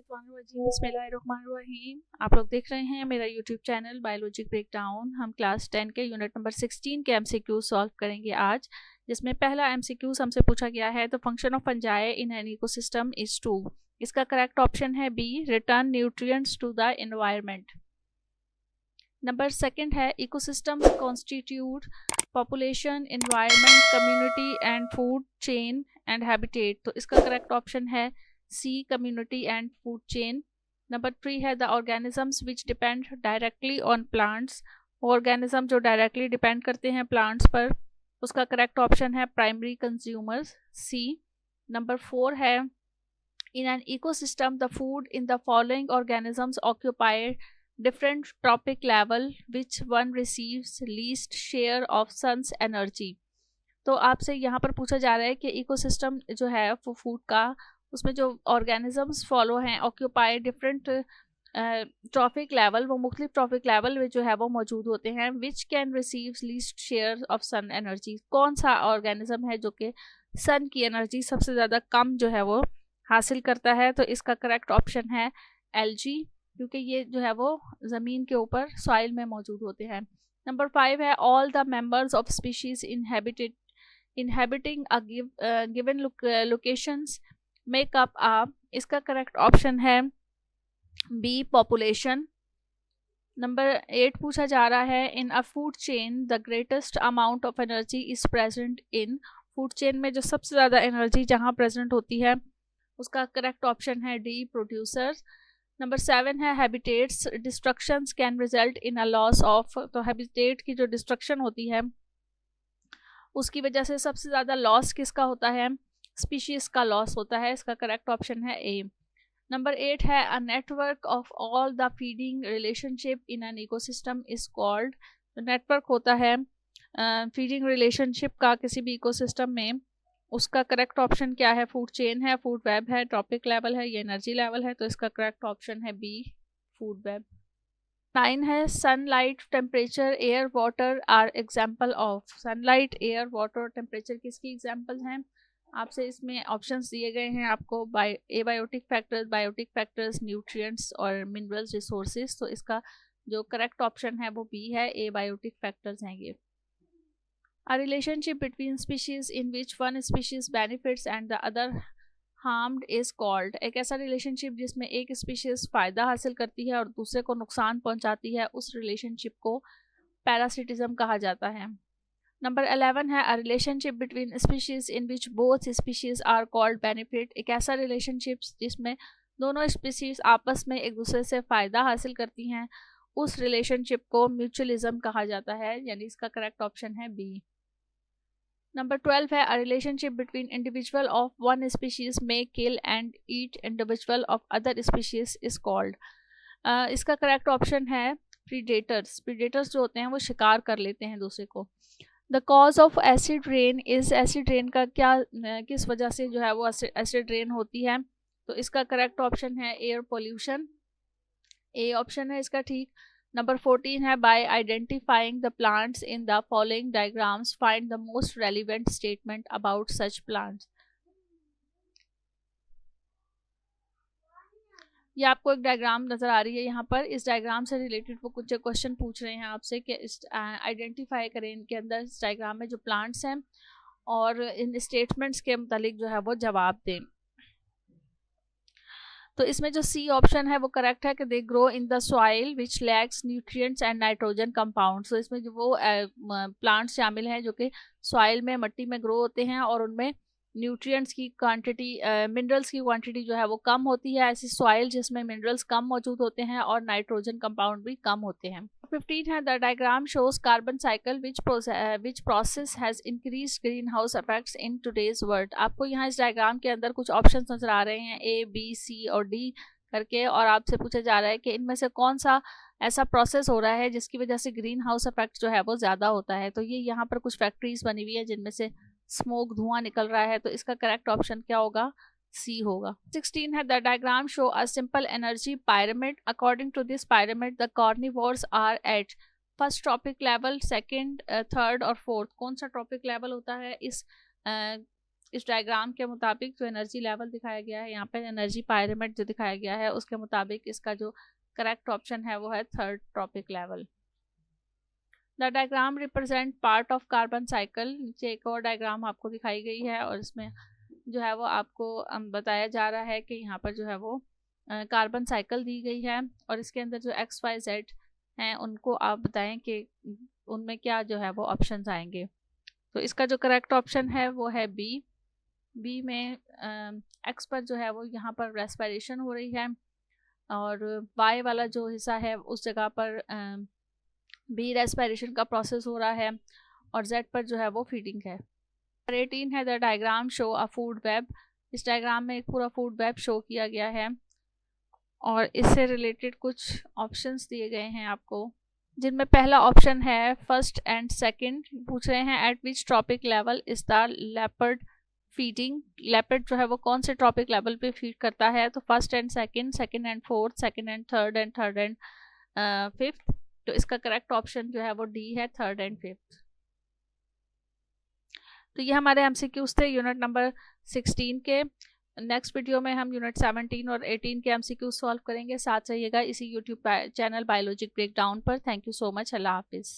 बिस्मिल्लाहिर्रहमानिर्रहीम। आप लोग देख रहे हैं मेरा यूट्यूब चैनल बायोलॉजी ब्रेकडाउन। हम क्लास 10 के यूनिट नंबर 16 के एमसीक्यू सॉल्व करेंगे आज, जिसमें पहला एमसीक्यू हमसे पूछा गया है, the function of fungi in an ecosystem is to. इसका करेक्ट ऑप्शन है B, return nutrients to the environment. Number second है, ecosystem constitute population, environment, community and food chain and habitat. तो इसका करेक्ट ऑप्शन है C, community and food chain. Number 3 है, the organisms which depend directly on plants. Organism जो directly depend करते हैं plants पर, उसका करेक्ट ऑप्शन है प्राइमरी कंज्यूमर्स, सी। नंबर 4 है, इन an ecosystem the food in the following organisms occupy different trophic level, which one receives least share of sun's energy। तो आपसे यहाँ पर पूछा जा रहा है कि इकोसिस्टम जो है वो फूड का, उसमें जो ऑर्गेनिजम्स फॉलो हैं ऑक्यूपाई डिफरेंट ट्रॉफिक लेवल, वो मुख्तलिफ ट्रॉफिक लेवल में जो है वो मौजूद होते हैं। Which can receive least share of sun energy, कौन सा ऑर्गेनिज्म है जो कि सन की एनर्जी सबसे ज़्यादा कम जो है वो हासिल करता है। तो इसका करेक्ट ऑप्शन है एल्गी, क्योंकि ये जो है वो ज़मीन के ऊपर सॉइल में मौजूद होते हैं। नंबर 5 है, all the members of species inhabiting a given locations make up a. इसका करेक्ट ऑप्शन है बी, पॉपुलेशन। नंबर 8 पूछा जा रहा है, in a food chain the greatest amount of energy is present in. Food chain में जो सबसे ज़्यादा एनर्जी जहाँ प्रेजेंट होती है, उसका करेक्ट ऑप्शन है डी, प्रोड्यूसर्स। नंबर 7 है, habitats destructions can result in a loss of. तो हैबिटेट की जो डिस्ट्रक्शन होती है उसकी वजह से सबसे ज़्यादा लॉस किसका होता है, स्पीशीज का लॉस होता है। इसका करेक्ट ऑप्शन है ए। नंबर 8 है, a network of all the feeding relationship in an ecosystem is called. तो नेटवर्क होता है फीडिंग रिलेशनशिप का किसी भी इकोसिस्टम में, उसका करेक्ट ऑप्शन क्या है, फूड चेन है, फूड वेब है, ट्रॉपिक लेवल है, ये एनर्जी लेवल है। तो इसका करेक्ट ऑप्शन है बी, फूड वेब। 9 है, sunlight, temperature, air, water are example of. Sunlight, air, water, temperature किसकी एग्जाम्पल हैं? आपसे इसमें ऑप्शंस दिए गए हैं आपको, एबायोटिक फैक्टर्स, न्यूट्रिएंट्स और मिनरल्स रिसोर्सेज। तो इसका जो करेक्ट ऑप्शन है वो बी है, एबायोटिक फैक्टर्स हैं ये। A relationship between species in which one species benefits and the other harmed is called। एक ऐसा रिलेशनशिप जिसमें एक स्पीशीज फ़ायदा हासिल करती है और दूसरे को नुकसान पहुंचाती है, उस रिलेशनशिप को पैरासिटिज्म कहा जाता है। नंबर 11 है, a relationship between species in which both species are called benefit. एक ऐसा रिलेशनशिप जिसमें दोनों स्पीशीज आपस में एक दूसरे से फ़ायदा हासिल करती हैं, उस रिलेशनशिप को म्यूचुअलिज्म कहा जाता है, यानी इसका करेक्ट ऑप्शन है बी। नंबर 12 है, a relationship between individual of one species may kill and eat individual of other species is called. इसका करेक्ट ऑप्शन है प्रीडेटर्स। प्रीडेटर्स जो होते हैं वो शिकार कर लेते हैं दूसरे को। The cause of acid rain is, acid rain का क्या, किस वजह से जो है वो एसिड रेन होती है? तो इसका करेक्ट ऑप्शन है एयर पोल्यूशन, ए ऑप्शन है इसका ठीक। नंबर 14 है, bye identifying the plants in the following diagrams find the most relevant statement about such plants. ये आपको एक डायग्राम नज़र आ रही है यहाँ पर, इस डायग्राम से रिलेटेड वो कुछ क्वेश्चन पूछ रहे हैं आपसे कि आइडेंटिफाई करें इनके अंदर इस डायग्राम में जो प्लांट्स हैं और इन स्टेटमेंट्स के मुतालिक जो है वो जवाब दें। तो इसमें जो सी ऑप्शन है वो करेक्ट है कि they grow in the soil which lakhs nutrients and nitrogen compounds. तो इसमें जो वो प्लांट्स शामिल हैं जो कि सॉइल में, मिट्टी में ग्रो होते हैं और उनमें न्यूट्रिएंट्स की क्वांटिटी, मिनरल्स की क्वांटिटी जो है वो कम होती है। ऐसी सॉइल जिसमें मिनरल्स कम मौजूद होते हैं और नाइट्रोजन कंपाउंड भी कम होते हैं। 15 है, the diagram shows carbon cycle which process has increase green house effects in today's world. आपको यहाँ इस डायग्राम के अंदर कुछ ऑप्शन नजर आ रहे हैं, ए, बी, सी और डी करके, और आपसे पूछा जा रहा है कि इनमें से कौन सा ऐसा प्रोसेस हो रहा है जिसकी वजह से ग्रीन हाउस इफेक्ट जो है वो ज़्यादा होता है। तो ये यहाँ पर कुछ फैक्ट्रीज बनी हुई है जिनमें से स्मोक, धुआं निकल रहा है। तो इसका करेक्ट ऑप्शन क्या होगा, सी होगा। 16 है, the diagram show a simple energy pyramid। According to this pyramid the carnivores are at first trophic level, second, third और फोर्थ। कौन सा ट्रॉपिक लेवल होता है इस इस डायग्राम के मुताबिक जो एनर्जी लेवल दिखाया गया है यहाँ पे, एनर्जी पायरामिड जो दिखाया गया है उसके मुताबिक इसका जो करेक्ट ऑप्शन है वो है third trophic level. The diagram represent part of carbon cycle. नीचे एक और डायग्राम आपको दिखाई गई है और इसमें जो है वो आपको बताया जा रहा है कि यहाँ पर जो है वो कार्बन साइकिल दी गई है और इसके अंदर जो XYZ हैं उनको आप बताएं कि उनमें क्या जो है वो ऑप्शंस आएंगे। तो इसका जो करेक्ट ऑप्शन है वो है बी में एक्स पर जो है वो यहाँ पर रेस्पिरेशन हो रही है और वाई वाला जो हिस्सा है उस जगह पर बी रेस्पिरेशन का प्रोसेस हो रहा है और जेड पर जो है वो फीडिंग है। 18 है the diagram show a food web. इस डायग्राम में एक पूरा फूड वेब शो किया गया है और इससे रिलेटेड कुछ ऑप्शंस दिए गए हैं आपको, जिनमें पहला ऑप्शन है फर्स्ट एंड सेकंड। पूछ रहे हैं eight which trophic level is the leopard feeding. Leopard जो है वो कौन से ट्रॉपिक लेवल पे फीड करता है, तो first and second, second and fourth, second and third and fifth. तो इसका करेक्ट ऑप्शन जो है वो डी है, थर्ड एंड फिफ्थ। तो ये हमारे एमसीक्यूज थे यूनिट नंबर 16 के। नेक्स्ट वीडियो में हम यूनिट 17 और 18 के एमसीक्यूज सॉल्व करेंगे। साथ रहिएगा इसी यूट्यूब चैनल बायोलॉजिक ब्रेकडाउन पर। Thank you so much. अल्लाह हाफिज़।